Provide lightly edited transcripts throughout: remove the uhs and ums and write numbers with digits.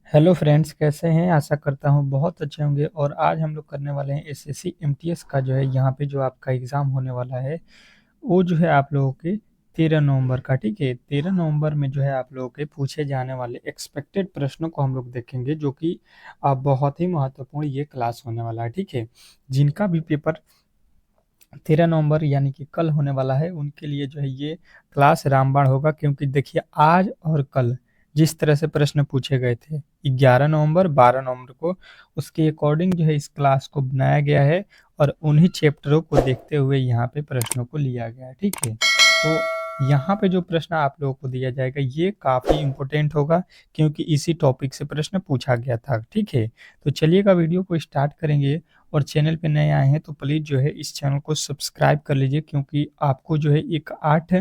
Hello friends, कैसे हैं? आशा करता हूँ बहुत अच्छे होंगे। और आज हम लोग करने वाले हैं एसएससी एमटीएस का जो है यहाँ पे जो आपका एग्ज़ाम होने वाला है वो जो है आप लोगों के 13 नवंबर का। ठीक है, 13 नवंबर में जो है आप लोगों के पूछे जाने वाले एक्सपेक्टेड प्रश्नों को हम लोग देखेंगे, जो कि बहुत ही महत्वपूर्ण ये क्लास होने वाला है। ठीक है, जिनका भी पेपर 13 नवंबर यानी कि कल होने वाला है उनके लिए जो है ये क्लास रामबाण होगा। क्योंकि देखिए, आज और कल जिस तरह से प्रश्न पूछे गए थे 11 नवंबर 12 नवंबर को, उसके अकॉर्डिंग जो है इस क्लास को बनाया गया है और उन्हीं चैप्टरों को देखते हुए यहाँ पे प्रश्नों को लिया गया है। ठीक है, तो यहाँ पे जो प्रश्न आप लोगों को दिया जाएगा ये काफ़ी इम्पोर्टेंट होगा, क्योंकि इसी टॉपिक से प्रश्न पूछा गया था। ठीक है, तो चलिएगा वीडियो को स्टार्ट करेंगे। और चैनल पे नए आए हैं तो प्लीज़ जो है इस चैनल को सब्सक्राइब कर लीजिए, क्योंकि आपको जो है एक 8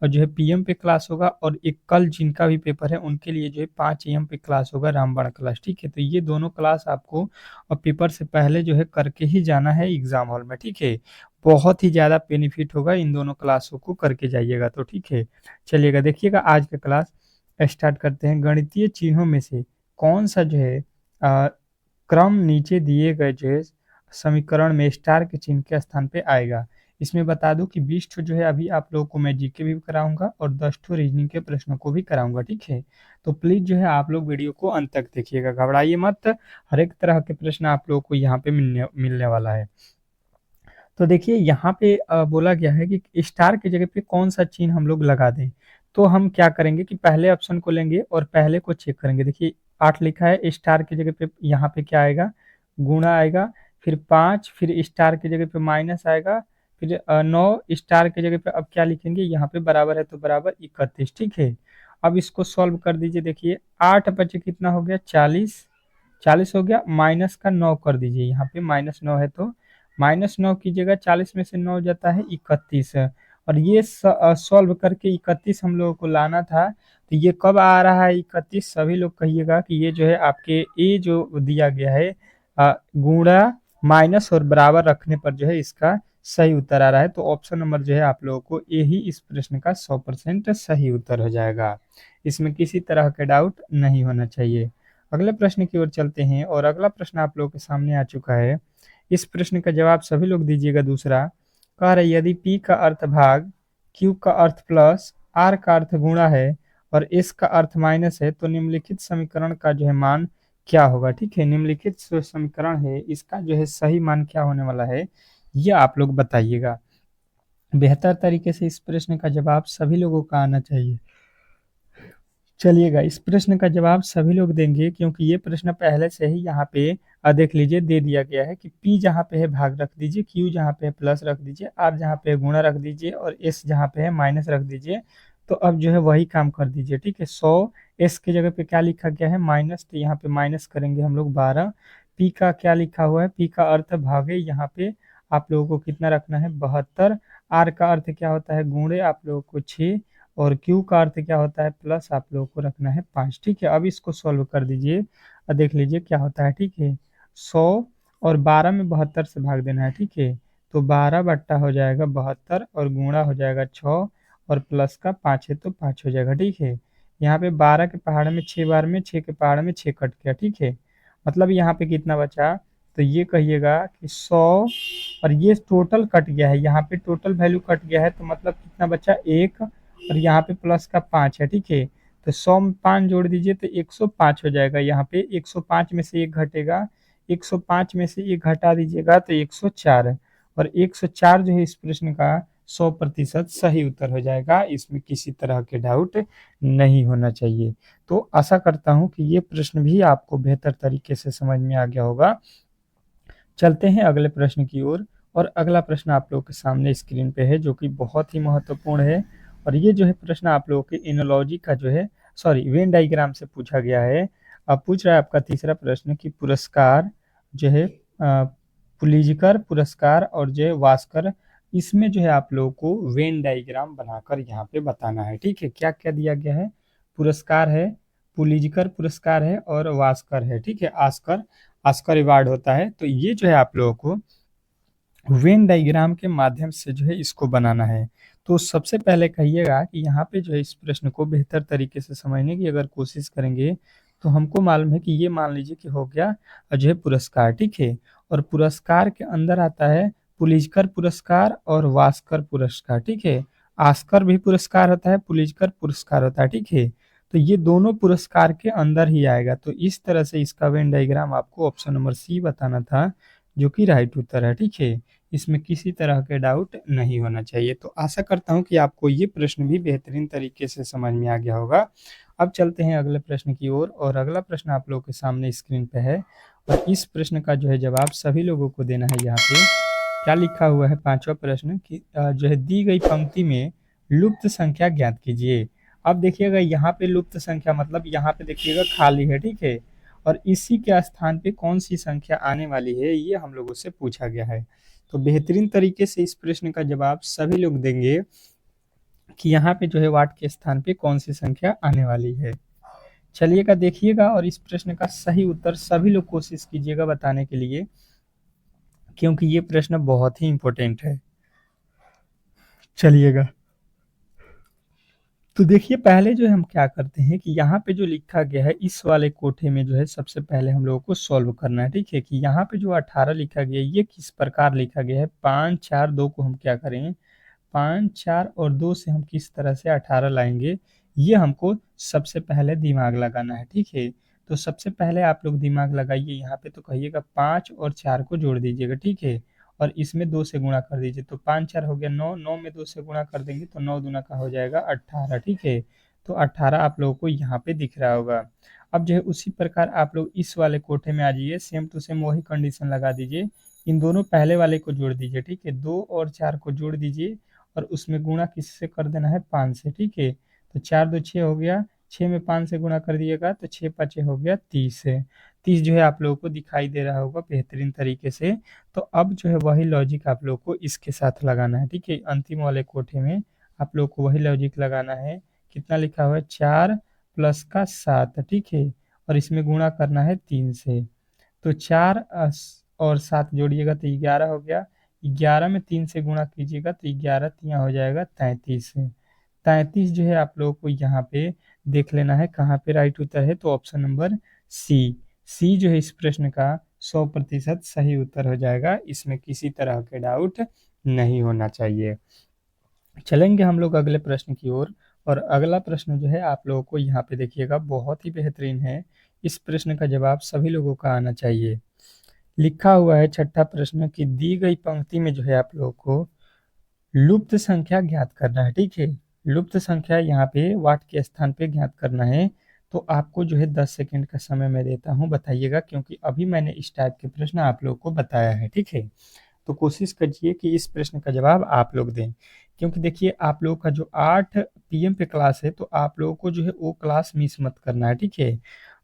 और जो है पीएम पे क्लास होगा, और एक कल जिनका भी पेपर है उनके लिए जो है 5 एम पे क्लास होगा, रामबाण क्लास। ठीक है, तो ये दोनों क्लास आपको और पेपर से पहले जो है करके ही जाना है एग्ज़ाम हॉल में। ठीक है, बहुत ही ज़्यादा बेनिफिट होगा इन दोनों क्लासों को करके जाइएगा। तो ठीक है, चलिएगा देखिएगा आज का क्लास स्टार्ट करते हैं। गणितीय चिन्हों में से कौन सा जो है क्रम नीचे दिए गए जो है समीकरण में स्टार के चिन्ह के स्थान पे आएगा? इसमें बता दूं कि 20 ठो जो है अभी आप लोगों को मैं जीके भी कराऊंगा और 10 ठो रीजनिंग के प्रश्नों को भी कराऊंगा। ठीक है, तो प्लीज जो है आप लोग वीडियो को अंत तक देखिएगा, घबराइए मत। हर एक तरह के प्रश्न आप लोगों को यहाँ पे मिलने मिलने वाला है। तो देखिए यहाँ पे बोला गया है कि स्टार की जगह पे कौन सा चिन्ह हम लोग लगा दें। तो हम क्या करेंगे कि पहले ऑप्शन को लेंगे और पहले को चेक करेंगे। देखिए 8 लिखा है, स्टार की जगह पे यहाँ पे क्या आएगा? गुणा आएगा। फिर 5, फिर स्टार की जगह पे माइनस आएगा। फिर 9 स्टार की जगह पे अब क्या लिखेंगे? यहाँ पे बराबर है तो बराबर 31। ठीक है, अब इसको सॉल्व कर दीजिए। देखिए 8 बचे कितना हो गया? 40। 40 हो गया, माइनस का 9 कर दीजिए। यहाँ पे -9 है तो -9 कीजिएगा, 40 में से 9 जाता है 31। और ये सॉल्व करके 31 हम लोगों को लाना था। तो ये कब आ रहा है 31? सभी लोग कहिएगा कि ये जो है आपके ये जो दिया गया है गुणा माइनस और बराबर रखने पर जो है इसका सही उत्तर आ रहा है। तो ऑप्शन नंबर जो है आप लोगों को यही इस प्रश्न का 100% सही उत्तर हो जाएगा। इसमें किसी तरह का डाउट नहीं होना चाहिए। अगले प्रश्न की ओर चलते हैं, और अगला प्रश्न आप लोगों के सामने आ चुका है। इस प्रश्न का जवाब सभी लोग दीजिएगा। दूसरा कह रहे यदि P का अर्थ भाग, Q का अर्थ प्लस, R का अर्थ गुणा है और S का अर्थ माइनस है, तो निम्नलिखित समीकरण का जो है मान क्या होगा? ठीक है, निम्नलिखित जो समीकरण है इसका जो है सही मान क्या होने वाला है, ये आप लोग बताइएगा। बेहतर तरीके से इस प्रश्न का जवाब सभी लोगों का आना चाहिए। चलिएगा, इस प्रश्न का जवाब सभी लोग देंगे, क्योंकि ये प्रश्न पहले से ही यहाँ पे देख लीजिए दे दिया गया है कि P जहाँ पे है भाग रख दीजिए, Q जहाँ पे है प्लस रख दीजिए, R जहाँ पे है गुणा रख दीजिए और S जहाँ पे है माइनस रख दीजिए। तो अब जो है वही काम कर दीजिए। ठीक है, 100 S की जगह पे क्या लिखा गया है? माइनस, तो यहाँ पे माइनस करेंगे हम लोग 12। P का क्या लिखा हुआ है? P का अर्थ भागे, यहाँ पे आप लोगों को कितना रखना है? 72। R का अर्थ क्या होता है? गुणे, आप लोगों को 6। और Q का अर्थ क्या होता है? प्लस, आप लोगों को रखना है 5। ठीक है, अब इसको सॉल्व कर दीजिए और देख लीजिए क्या होता है। ठीक है, 100 और 12 में 72 से भाग देना है। ठीक है, तो 12 बट्टा हो जाएगा 72 और गुणा हो जाएगा 6 और प्लस का 5 है तो 5 हो जाएगा। ठीक है, यहाँ पे 12 के पहाड़ में 6 बार में 6 के पहाड़ में 6 कट गया। ठीक है, मतलब यहाँ पे कितना बचा? तो ये कहिएगा कि 100 और ये टोटल कट गया है, यहाँ पे टोटल वैल्यू कट गया है, तो मतलब कितना बचा? 1 और यहाँ पे प्लस का 5 है। ठीक है, तो 100 में 5 जोड़ दीजिए तो 105 हो जाएगा। यहाँ पे 105 में से 1 घटेगा, 105 में से 1 घटा दीजिएगा तो 104। और 104 जो है इस प्रश्न का 100% सही उत्तर हो जाएगा। इसमें किसी तरह के डाउट नहीं होना चाहिए। तो आशा करता हूँ कि ये प्रश्न भी आपको बेहतर तरीके से समझ में आ गया होगा। चलते हैं अगले प्रश्न की ओर। और अगला प्रश्न आप लोगों के सामने स्क्रीन पे है, जो कि बहुत ही महत्वपूर्ण है। और ये जो है प्रश्न आप लोगों के एनालॉजी का जो है, सॉरी, वेन डायग्राम से पूछा गया है। अब पूछ रहा है आपका तीसरा प्रश्न कि पुरस्कार जो है पुलिजकर पुरस्कार और जो है वास्कर, इसमें जो है आप लोगों को वेन डायग्राम बनाकर यहाँ पे बताना है। ठीक है, क्या क्या दिया गया है? पुरस्कार है, पुलिजकर पुरस्कार है और वास्कर है। ठीक है, आस्कर, आस्कर अवार्ड होता है। तो ये जो है आप लोगों को वेन डायग्राम के माध्यम से जो है इसको बनाना है। तो सबसे पहले कहिएगा कि यहाँ पे जो है इस प्रश्न को बेहतर तरीके से समझने की अगर कोशिश करेंगे तो हमको मालूम है कि ये मान लीजिए कि हो गया जो है पुरस्कार, ठीक है। और पुरस्कार के अंदर आता है पुलिजकर पुरस्कार और वास्कर पुरस्कार, ठीक है। आस्कर भी पुरस्कार होता है, पुलिजकर पुरस्कार होता है, ठीक है। तो ये दोनों पुरस्कार के अंदर ही आएगा। तो इस तरह से इसका वेन डायग्राम आपको ऑप्शन नंबर सी बताना था, जो कि राइट उत्तर है, ठीक है। इसमें किसी तरह के डाउट नहीं होना चाहिए। तो आशा करता हूँ कि आपको ये प्रश्न भी बेहतरीन तरीके से समझ में आ गया होगा। अब चलते हैं अगले प्रश्न की ओर, और अगला प्रश्न आप लोगों के सामने स्क्रीन पे है, और इस प्रश्न का जो है जवाब सभी लोगों को देना है। यहाँ पे क्या लिखा हुआ है, पांचवा प्रश्न कि जो है दी गई पंक्ति में लुप्त संख्या ज्ञात कीजिए। अब देखिएगा यहाँ पे लुप्त संख्या मतलब यहाँ पे देखिएगा खाली है, ठीक है। और इसी के स्थान पे कौन सी संख्या आने वाली है, ये हम लोगों से पूछा गया है। तो बेहतरीन तरीके से इस प्रश्न का जवाब सभी लोग देंगे कि यहाँ पे जो है वाट के स्थान पे कौन सी संख्या आने वाली है। चलिएगा देखिएगा, और इस प्रश्न का सही उत्तर सभी लोग कोशिश कीजिएगा बताने के लिए, क्योंकि ये प्रश्न बहुत ही इंपॉर्टेंट है। चलिएगा, तो देखिए पहले जो है हम क्या करते हैं कि यहाँ पे जो लिखा गया है इस वाले कोठे में जो है सबसे पहले हम लोगों को सॉल्व करना है, ठीक है। कि यहाँ पे जो 18 लिखा गया है ये किस प्रकार लिखा गया है। 5 4 2 को हम क्या करें, 5 4 और 2 से हम किस तरह से 18 लाएंगे, ये हमको सबसे पहले दिमाग लगाना है, ठीक है। तो सबसे पहले आप लोग दिमाग लगाइए, यहाँ पे तो कहिएगा 5 और 4 को जोड़ दीजिएगा, ठीक है। और इसमें 2 से गुणा कर दीजिए, तो 5 4 हो गया 9, 9 में 2 से गुणा कर देंगे तो 9 दूना का हो जाएगा 18, ठीक है। तो 18 आप लोगों को यहाँ पे दिख रहा होगा। अब जो है उसी प्रकार आप लोग इस वाले कोठे में आ जाइए, सेम टू सेम वही कंडीशन लगा दीजिए। इन दोनों पहले वाले को जोड़ दीजिए, ठीक है। 2 और 4 को जोड़ दीजिए और उसमें गुणा किससे कर देना है, 5 से, ठीक है। तो 4 2 6 हो गया, 6 में 5 से गुणा कर दिएगा तो 6 5 हो गया 30 है। 30 जो है आप लोगों को दिखाई दे रहा होगा बेहतरीन तरीके से। तो अब जो है वही लॉजिक आप लोग को इसके साथ लगाना है, ठीक है। अंतिम वाले कोठे में आप लोग को वही लॉजिक लगाना है। कितना लिखा हुआ है, 4 प्लस का 7, ठीक है। और इसमें गुणा करना है 3 से। तो 4 और 7 जोड़िएगा तो 11 हो गया। 11 में 3 से गुणा कीजिएगा तो 11 तिया हो जाएगा 33 है। 33 जो है आप लोगों को यहाँ पे देख लेना है कहाँ पे राइट उत्तर है, तो ऑप्शन नंबर सी। सी जो है इस प्रश्न का 100% सही उत्तर हो जाएगा। इसमें किसी तरह के डाउट नहीं होना चाहिए। चलेंगे हम लोग अगले प्रश्न की ओर, और अगला प्रश्न जो है आप लोगों को यहाँ पे देखिएगा बहुत ही बेहतरीन है। इस प्रश्न का जवाब सभी लोगों का आना चाहिए। लिखा हुआ है छठा प्रश्न की दी गई पंक्ति में जो है आप लोगों को लुप्त संख्या ज्ञात करना है, ठीक है। लुप्त संख्या यहाँ पे वाट के स्थान पे ज्ञात करना है। तो आपको जो है 10 सेकंड का समय मैं देता हूँ, बताइएगा, क्योंकि अभी मैंने इस टाइप के प्रश्न आप लोगों को बताया है, ठीक है। तो कोशिश कीजिए कि इस प्रश्न का जवाब आप लोग दें, क्योंकि देखिए आप लोगों का जो 8 PM पे क्लास है, तो आप लोगों को जो है वो क्लास मिस मत करना है, ठीक है।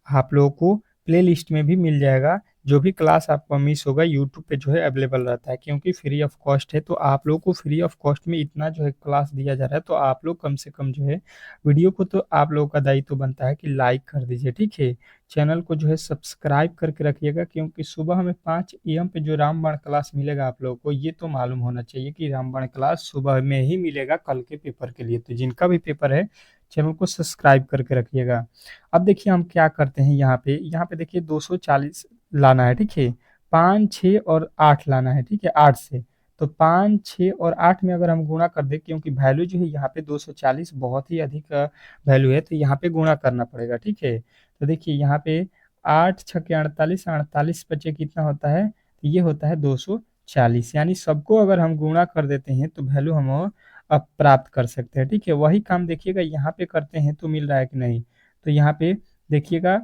आप लोगों को प्ले लिस्ट में भी मिल जाएगा, जो भी क्लास आपका मिस होगा यूट्यूब पे जो है अवेलेबल रहता है, क्योंकि फ्री ऑफ कॉस्ट है। तो आप लोगों को फ्री ऑफ कॉस्ट में इतना जो है क्लास दिया जा रहा है, तो आप लोग कम से कम जो है वीडियो को, तो आप लोगों का दायित्व बनता है कि लाइक कर दीजिए, ठीक है। चैनल को जो है सब्सक्राइब करके रखिएगा, क्योंकि सुबह हमें 5 AM पे जो रामबाण क्लास मिलेगा आप लोगों को, ये तो मालूम होना चाहिए कि रामबाण क्लास सुबह में ही मिलेगा कल के पेपर के लिए। तो जिनका भी पेपर है चैनल को सब्सक्राइब करके रखिएगा। अब देखिए हम क्या करते हैं, यहाँ पे देखिए 240 लाना है, ठीक है। 5 6 और 8 लाना है, ठीक है, 8 से। तो 5 6 और 8 में अगर हम गुणा कर दें, क्योंकि वैल्यू जो है यहाँ पे 240 बहुत ही अधिक वैल्यू है, तो यहाँ पे गुणा करना पड़ेगा, ठीक है। तो देखिए यहाँ पे 8 छके 48, 48 बचे कितना होता है, तो ये होता है 240। यानी सबको अगर हम गुणा कर देते हैं तो वैल्यू हम अब प्राप्त कर सकते हैं, ठीक है। वही काम देखिएगा यहाँ पे करते हैं तो मिल रहा है कि नहीं। तो यहाँ पे देखिएगा,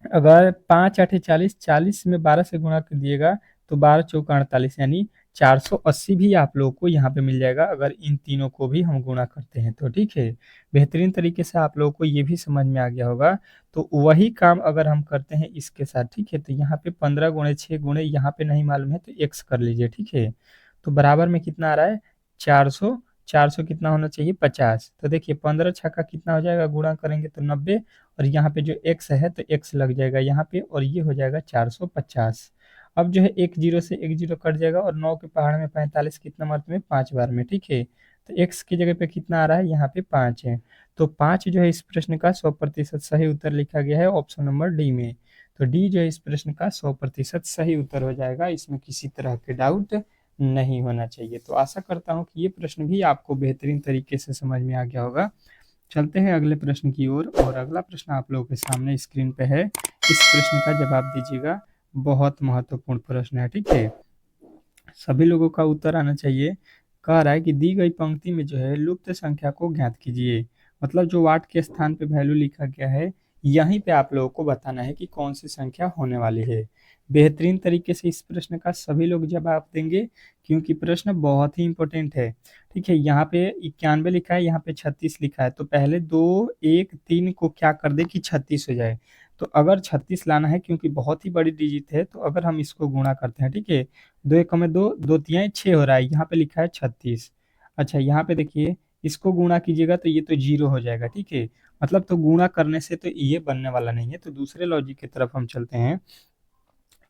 अगर 5 8 40, 40 में 12 से गुणा कर दिएगा तो 12 चौका 48, यानी 480 भी आप लोगों को यहाँ पे मिल जाएगा, अगर इन तीनों को भी हम गुणा करते हैं तो, ठीक है। बेहतरीन तरीके से आप लोगों को ये भी समझ में आ गया होगा। तो वही काम अगर हम करते हैं इसके साथ, ठीक है। तो यहाँ पे 15 गुणे 6 गुणे यहाँ पे नहीं मालूम है तो x कर लीजिए, ठीक है। तो बराबर में कितना आ रहा है, 400। 400 कितना होना चाहिए, 50। तो देखिए 15 छक्का कितना हो जाएगा, गुणा करेंगे तो 90, और यहाँ पे जो x है तो x लग जाएगा यहाँ पे, और ये हो जाएगा 450। अब जो है एक जीरो से एक जीरो कट जाएगा, और 9 के पहाड़ में 45 कितना मात्रा में, 5 बार में, ठीक है। तो x की जगह पे कितना आ रहा है, यहाँ पे 5 है। तो 5 जो है इस प्रश्न का 100% सही उत्तर लिखा गया है ऑप्शन नंबर डी में। तो डी जो है इस प्रश्न का 100% सही उत्तर हो जाएगा, इसमें किसी तरह के डाउट नहीं होना चाहिए। तो आशा करता हूँ कि ये प्रश्न भी आपको बेहतरीन तरीके से समझ में आ गया होगा। चलते हैं अगले प्रश्न की ओर, और अगला प्रश्न आप लोगों के सामने स्क्रीन पे है। इस प्रश्न का जवाब दीजिएगा, बहुत महत्वपूर्ण प्रश्न है, ठीक है। सभी लोगों का उत्तर आना चाहिए। कह रहा है कि दी गई पंक्ति में जो है लुप्त संख्या को ज्ञात कीजिए। मतलब जो वाट के स्थान पे वैल्यू लिखा गया है, यहीं पे आप लोगों को बताना है कि कौन सी संख्या होने वाली है। बेहतरीन तरीके से इस प्रश्न का सभी लोग जवाब देंगे, क्योंकि प्रश्न बहुत ही इंपॉर्टेंट है, ठीक है। यहाँ पे 91 लिखा है, यहाँ पे 36 लिखा है, तो पहले 2 1 3 को क्या कर दे कि 36 हो जाए। तो अगर 36 लाना है, क्योंकि बहुत ही बड़ी डिजिट है, तो अगर हम इसको गुणा करते हैं, ठीक है, 2 एकम में 2, 2 तियां 6 हो रहा है, यहाँ पे लिखा है 36। अच्छा, यहाँ पे देखिए, इसको गुणा कीजिएगा तो ये तो 0 हो जाएगा, ठीक है। मतलब तो गुणा करने से तो ये बनने वाला नहीं है। तो दूसरे लॉजिक की तरफ हम चलते हैं।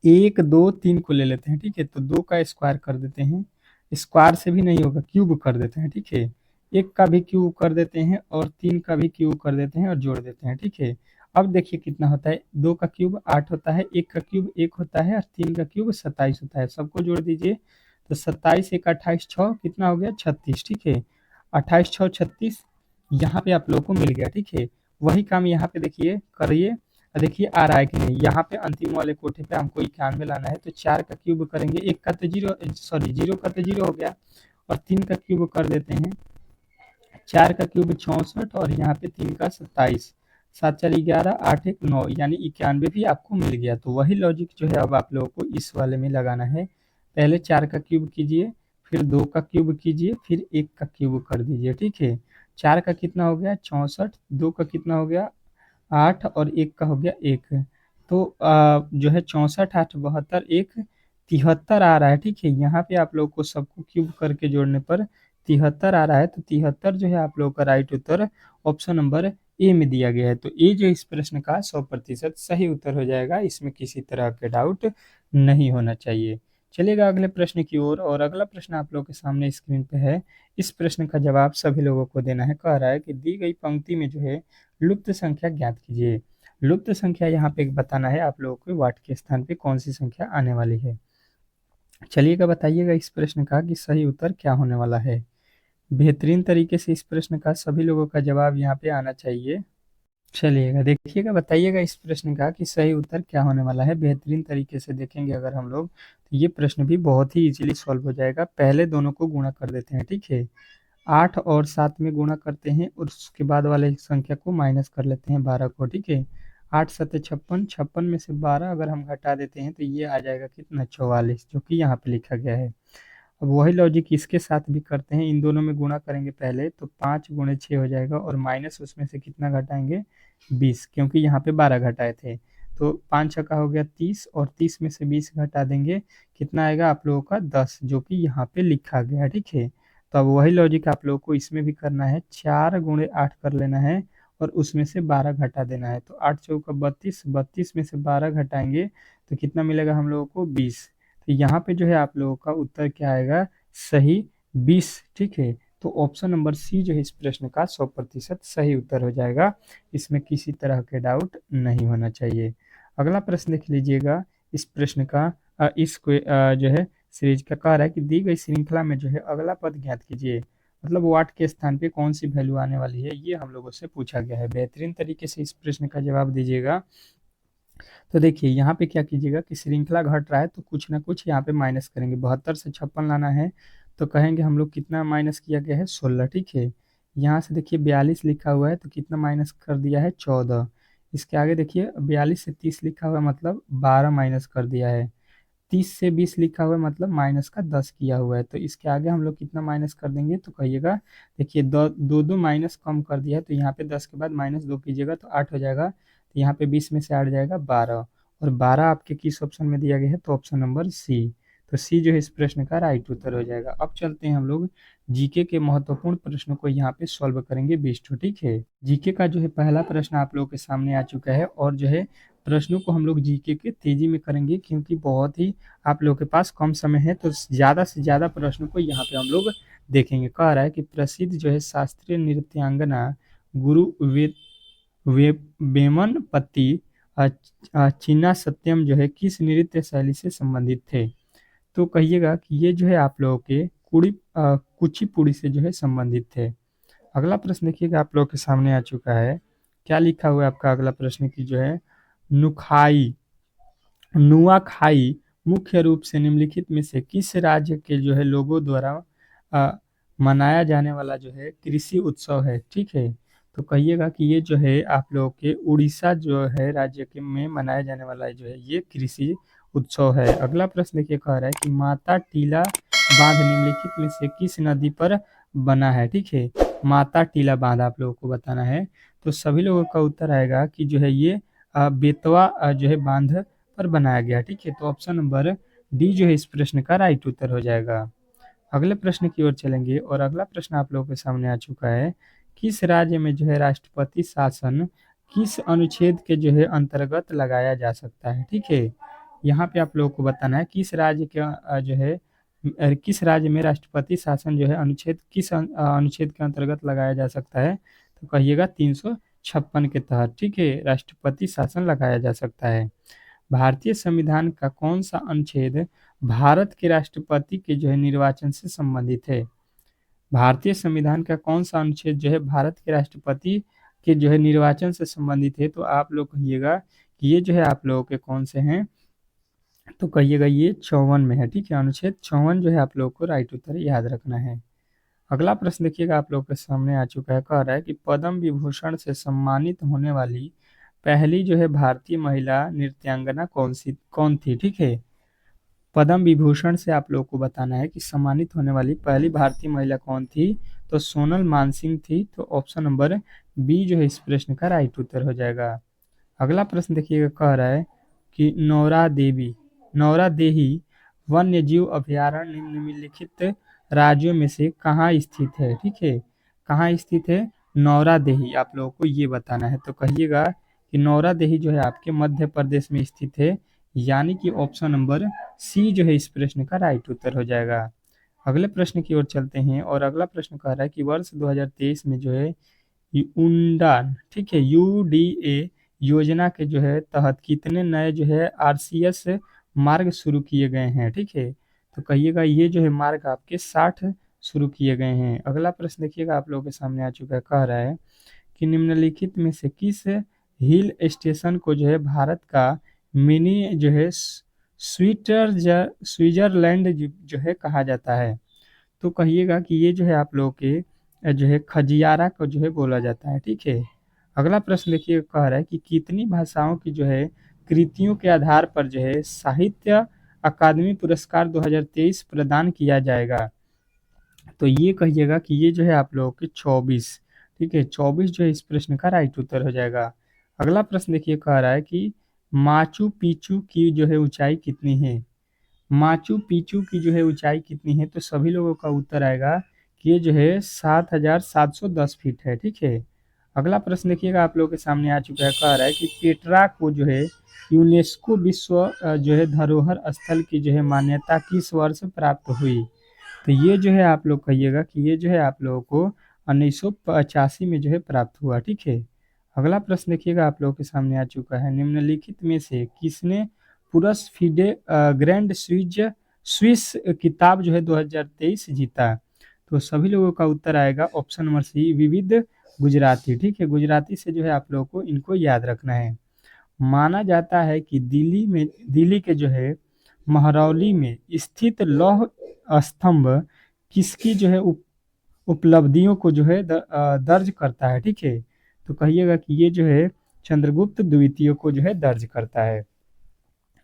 1 2 3 को ले लेते हैं, ठीक है, तो 2 का स्क्वायर कर देते हैं। स्क्वायर से भी नहीं होगा, क्यूब कर देते हैं, ठीक है। 1 का भी क्यूब कर देते हैं और 3 का भी क्यूब कर देते हैं और जोड़ देते हैं, ठीक है। अब देखिए कितना होता है, 2 का क्यूब 8 होता है, 1 का क्यूब 1 होता है और 3 का क्यूब 27 होता है। सबको जोड़ दीजिए, तो 27 1 28 6 कितना हो गया, 36, ठीक है। 28 6 36, यहाँ पे आप लोगों को मिल गया, ठीक है। वही काम यहाँ पे देखिए करिए, देखिए आ रहा है कि नहीं। यहाँ पे अंतिम वाले कोठे पे हमको 91 लाना है, तो 4 का क्यूब करेंगे, 1 का तो 0, सॉरी 0 का तो 0 हो गया, और 3 का क्यूब कर देते हैं। 4 का क्यूब 64 और यहाँ पे 3 का 27, 7 4 11, 8 1 9, यानी 91 भी आपको मिल गया। तो वही लॉजिक जो है अब आप लोगों को इस वाले में लगाना है। पहले 4 का क्यूब कीजिए, फिर 2 का क्यूब कीजिए, फिर 1 का क्यूब कर दीजिए, ठीक है। 4 का कितना हो गया 64, 2 का कितना हो गया 8 और 1 का हो गया 1। तो जो है 64 8 72 1 73 आ रहा है, ठीक है। यहाँ पे आप लोग को सबको क्यूब करके जोड़ने पर 73 आ रहा है। तो 73 जो है आप लोगों का right Uttar option number A में दिया गया है। तो ए जो इस प्रश्न का 100% सही उत्तर हो जाएगा, इसमें किसी तरह के डाउट नहीं होना चाहिए। चलिएगा अगले प्रश्न की ओर, और अगला प्रश्न आप लोगों के सामने स्क्रीन पे है। इस प्रश्न का जवाब सभी लोगों को देना है। कह रहा है कि दी गई पंक्ति में जो है लुप्त संख्या ज्ञात कीजिए। लुप्त संख्या यहाँ पे बताना है आप लोगों को, वाट के स्थान पे कौन सी संख्या आने वाली है। चलिएगा बताइएगा इस प्रश्न का कि सही उत्तर क्या होने वाला है। बेहतरीन तरीके से इस प्रश्न का सभी लोगों का जवाब यहाँ पे आना चाहिए। चलिएगा देखिएगा, बताइएगा इस प्रश्न का कि सही उत्तर क्या होने वाला है। बेहतरीन तरीके से देखेंगे अगर हम लोग, तो ये प्रश्न भी बहुत ही इजीली सॉल्व हो जाएगा। पहले दोनों को गुणा कर देते हैं, ठीक है। 8 और 7 में गुणा करते हैं, और उसके बाद वाले संख्या को माइनस कर लेते हैं 12 को, ठीक है। 8 7 56, 56 में से 12 अगर हम घटा देते हैं तो ये आ जाएगा कितना 44, जो कि यहाँ पे लिखा गया है। अब वही लॉजिक इसके साथ भी करते हैं, इन दोनों में गुणा करेंगे पहले, तो 5 गुणे 6 हो जाएगा, और माइनस उसमें से कितना घटाएंगे 20, क्योंकि यहाँ पे 12 घटाए थे। तो 5 छक्का हो गया 30, और 30 में से 20 घटा देंगे, कितना आएगा आप लोगों का 10, जो कि यहाँ पे लिखा गया है, ठीक है। तो अब वही लॉजिक आप लोगों को इसमें भी करना है, 4 गुणे 8 कर लेना है, और उसमें से 12 घटा देना है। तो 8 चौका 32, 32 में से 12 घटाएंगे तो कितना मिलेगा हम लोगों को 20। तो यहाँ पे जो है आप लोगों का उत्तर क्या आएगा, सही 20, ठीक है। तो ऑप्शन नंबर सी जो है इस प्रश्न का 100% सही उत्तर हो जाएगा, इसमें किसी तरह के डाउट नहीं होना चाहिए। अगला प्रश्न देख लीजिएगा। इस प्रश्न का जो है सीरीज का कह रहा है कि दी गई श्रृंखला में जो है अगला पद ज्ञात कीजिए। मतलब वाट के स्थान पे कौन सी वैल्यू आने वाली है, ये हम लोगों से पूछा गया है। बेहतरीन तरीके से इस प्रश्न का जवाब दीजिएगा। तो देखिए यहाँ पे क्या कीजिएगा कि श्रृंखला घट रहा है, तो कुछ ना कुछ यहाँ पे माइनस करेंगे। 72 से 56 लाना है, तो कहेंगे हम लोग कितना माइनस किया गया है 16, ठीक है। यहाँ से देखिए 42 लिखा हुआ है, तो कितना माइनस कर दिया है 14। इसके आगे देखिए 42 से 30 लिखा हुआ है, मतलब 12 माइनस कर दिया है। 30 से 20 लिखा हुआ है, मतलब माइनस का 10 किया हुआ है। तो इसके आगे हम लोग कितना माइनस कर देंगे, तो कहिएगा। देखिए दो दो दो माइनस कम कर दिया है, तो यहाँ पे 10 के बाद -2 कीजिएगा तो 8 हो जाएगा। तो यहाँ पे 20 में से 8 जाएगा 12, और 12 आपके किस ऑप्शन में दिया गया है, तो ऑप्शन नंबर सी। तो सी जो है इस प्रश्न का राइट उत्तर हो जाएगा। अब चलते हैं हम लोग जीके के महत्वपूर्ण प्रश्नों को यहाँ पे सॉल्व करेंगे 20 ठो, ठीक है। जीके का जो है पहला प्रश्न आप लोगों के सामने आ चुका है, और जो है प्रश्नों को हम लोग जीके के तेजी में करेंगे, क्योंकि बहुत ही आप लोगों के पास कम समय है। तो ज़्यादा से ज़्यादा प्रश्नों को यहाँ पे हम लोग देखेंगे। कह रहा है कि प्रसिद्ध जो है शास्त्रीय नृत्यांगना गुरु वे वेमनपति चीना सत्यम जो है किस नृत्य शैली से संबंधित थे? तो कहिएगा कि ये जो है आप लोगों के कुचिपुड़ी से जो है संबंधित थे। अगला प्रश्न देखिएगा आप लोगों के सामने आ चुका है। क्या लिखा हुआ है आपका अगला प्रश्न की जो है नुखाई नुआखाई मुख्य रूप से निम्नलिखित में से किस राज्य के जो है लोगों द्वारा अ, मनाया जाने वाला जो है कृषि उत्सव है? ठीक है, तो कहिएगा कि ये जो है आप लोगों के उड़ीसा जो है राज्य के में मनाया जाने वाला जो है ये कृषि उत्सव है। अगला प्रश्न देखिए कह रहा है कि माता टीला बांध निम्नलिखित में से किस नदी पर बना है? ठीक है, माता टीला बांध आप लोगों को बताना है। तो सभी लोगों का उत्तर आएगा कि जो है ये बेतवा जो है बांध पर बनाया गया। ठीक है, तो ऑप्शन नंबर डी जो है इस प्रश्न का राइट उत्तर हो जाएगा। अगले प्रश्न की ओर चलेंगे और अगला प्रश्न आप लोगों के सामने आ चुका है। किस राज्य में जो है राष्ट्रपति शासन किस अनुच्छेद के जो है अंतर्गत लगाया जा सकता है? ठीक है, यहाँ पे आप लोगों को बताना है किस राज्य के जो है किस राज्य में राष्ट्रपति शासन जो है अनुच्छेद किस अनुच्छेद के अंतर्गत लगाया जा सकता है? तो कहिएगा 356 के तहत। ठीक है, राष्ट्रपति शासन लगाया जा सकता है। भारतीय संविधान का कौन सा अनुच्छेद भारत के राष्ट्रपति के जो है निर्वाचन से संबंधित है? भारतीय संविधान का कौन सा अनुच्छेद जो है भारत के राष्ट्रपति के जो है निर्वाचन से संबंधित है? तो आप लोग कहिएगा कि ये जो है आप लोगों के कौन से हैं? तो कहिएगा ये 54 में है। ठीक है, अनुच्छेद 54 जो है आप लोगों को राइट उत्तर याद रखना है। अगला प्रश्न देखिएगा आप लोगों के सामने आ चुका है। कह रहा है कि पद्म विभूषण से सम्मानित होने वाली पहली जो है भारतीय महिला नृत्यांगना कौन थी? ठीक है, पद्म विभूषण से आप लोगों को बताना है कि सम्मानित होने वाली पहली भारतीय महिला कौन थी? तो सोनल मानसिंह थी। तो ऑप्शन नंबर बी जो है इस प्रश्न का राइट उत्तर हो जाएगा। अगला प्रश्न देखिएगा कह रहा है कि नौरा देही वन्य जीव अभयारण्य निम्नलिखित राज्यों में से कहाँ स्थित है? ठीक है, कहाँ स्थित है नौरा देही? आप लोगों को ये बताना है। तो कहिएगा कि नौरा देही जो है आपके मध्य प्रदेश में स्थित है, यानी कि ऑप्शन नंबर सी जो है इस प्रश्न का राइट उत्तर हो जाएगा। अगले प्रश्न की ओर चलते हैं और अगला प्रश्न कह रहा है कि वर्ष 2023 में जो है उड़ान, ठीक है, यूडीए योजना के जो है तहत कितने नए जो है आरसीएस मार्ग शुरू किए गए हैं? ठीक है, तो कहिएगा ये जो है मार्ग आपके 60 शुरू किए गए हैं। अगला प्रश्न देखिएगा आप लोगों के सामने आ चुका है। कह रहा है कि निम्नलिखित में से किस हिल स्टेशन को जो है भारत का मिनी जो है स्विट्जरलैंड जो है कहा जाता है? तो कहिएगा कि ये जो है आप लोगों के जो है खजियारा को जो है बोला जाता है। ठीक है, अगला प्रश्न देखिए कह रहा है कि कितनी भाषाओं की जो है कृतियों के आधार पर जो है साहित्य अकादमी पुरस्कार 2023 प्रदान किया जाएगा? तो ये कहिएगा कि ये जो है आप लोगों के 24। ठीक है, 24 जो है इस प्रश्न का राइट उत्तर हो जाएगा। अगला प्रश्न देखिए कह रहा है कि माचू पिचू की जो है ऊंचाई कितनी है? माचू पिचू की जो है ऊंचाई कितनी है? तो सभी लोगों का उत्तर आएगा कि ये जो है 7,710 फीट है। ठीक है, अगला प्रश्न देखिएगा आप लोगों के सामने आ चुका है। कह रहा है कि पेट्रा को जो है यूनेस्को विश्व जो है धरोहर स्थल की जो है मान्यता किस वर्ष प्राप्त हुई? तो ये जो है आप लोग कहिएगा कि ये जो है आप लोगों को 1985 में जो है प्राप्त हुआ। ठीक है, अगला प्रश्न देखिएगा आप लोगों के सामने आ चुका है। निम्नलिखित में से किसने पुरस फिडे ग्रैंड स्विस किताब जो है 2023 जीता? तो सभी लोगों का उत्तर आएगा ऑप्शन नंबर सी विविध गुजराती। ठीक है, गुजराती से जो है आप लोगों को इनको याद रखना है। माना जाता है कि दिल्ली के जो है महरौली में स्थित लौह स्तंभ किसकी जो है उपलब्धियों को जो है दर्ज करता है? ठीक है, तो कहिएगा कि ये जो है चंद्रगुप्त द्वितीय को जो है दर्ज करता है।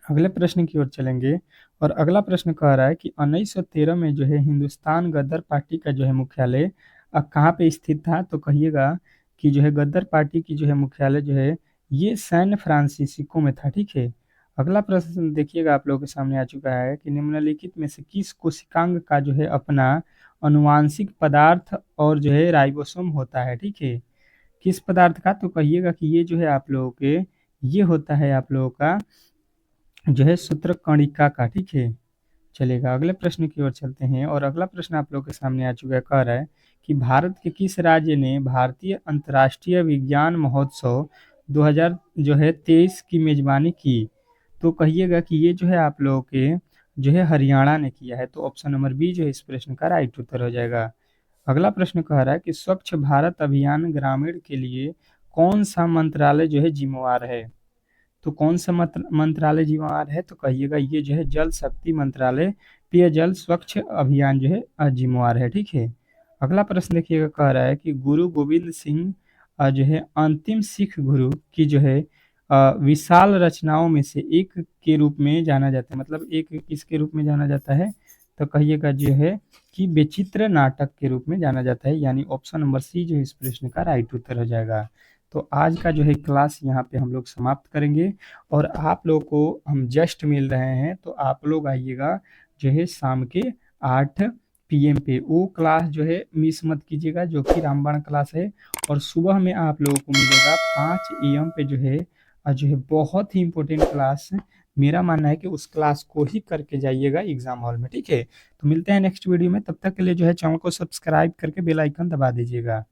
अगले प्रश्न की ओर चलेंगे और अगला प्रश्न कह रहा है कि 1913 में जो है हिंदुस्तान गदर पार्टी का जो है मुख्यालय कहाँ पे स्थित था? तो कहिएगा कि जो है गदर पार्टी की जो है मुख्यालय जो है ये सैन फ्रांसिस्को में था। ठीक है, अगला प्रश्न देखिएगा आप लोगों के सामने आ चुका है कि निम्नलिखित में से किस कोशिकांग का जो है अपना अनुवांशिक पदार्थ और जो है राइबोसोम होता है? ठीक है, किस पदार्थ का? तो कहिएगा कि ये जो है आप लोगों के ये होता है आप लोगों का जो है सूत्रकणिका का। ठीक है, चलेगा। अगले प्रश्न की ओर चलते हैं और अगला प्रश्न आप लोग के सामने आ चुका है। कह रहा है कि भारत के किस राज्य ने भारतीय अंतर्राष्ट्रीय विज्ञान महोत्सव 2023 की मेजबानी की? तो कहिएगा कि ये जो है आप लोगों के जो है हरियाणा ने किया है। तो ऑप्शन नंबर बी जो है इस प्रश्न का राइट उत्तर हो जाएगा। अगला प्रश्न कह रहा है कि स्वच्छ भारत अभियान ग्रामीण के लिए कौन सा मंत्रालय जो है जिम्मेवार है? तो कौन सा मंत्रालय जिम्मेवार है? तो कहिएगा ये जो है जल शक्ति मंत्रालय पेयजल स्वच्छ अभियान जो है जिम्मेवार है। ठीक है। अगला प्रश्न देखिएगा, कह रहा है कि गुरु गोविंद सिंह जो है अंतिम सिख गुरु की जो है विशाल रचनाओं में से एक के रूप में जाना जाता है। मतलब एक किसके रूप में जाना जाता है? तो कहिएगा जो है कि विचित्र नाटक के रूप में जाना जाता है, यानी ऑप्शन नंबर सी जो है इस प्रश्न का राइट उत्तर हो जाएगा। तो आज का जो है क्लास यहाँ पे हम लोग समाप्त करेंगे और आप लोगों को हम जस्ट मिल रहे हैं, तो आप लोग आइएगा जो है शाम के 8 पीएम पे। वो क्लास जो है मिस मत कीजिएगा जो कि रामबाण क्लास है। और सुबह में आप लोगों को मिलेगा 5 एम पे जो है बहुत ही इंपॉर्टेंट क्लास। मेरा मानना है कि उस क्लास को ही करके जाइएगा एग्जाम हॉल में। ठीक है। तो मिलते हैं नेक्स्ट वीडियो में, तब तक के लिए जो है चैनल को सब्सक्राइब करके बेल आइकन दबा दीजिएगा।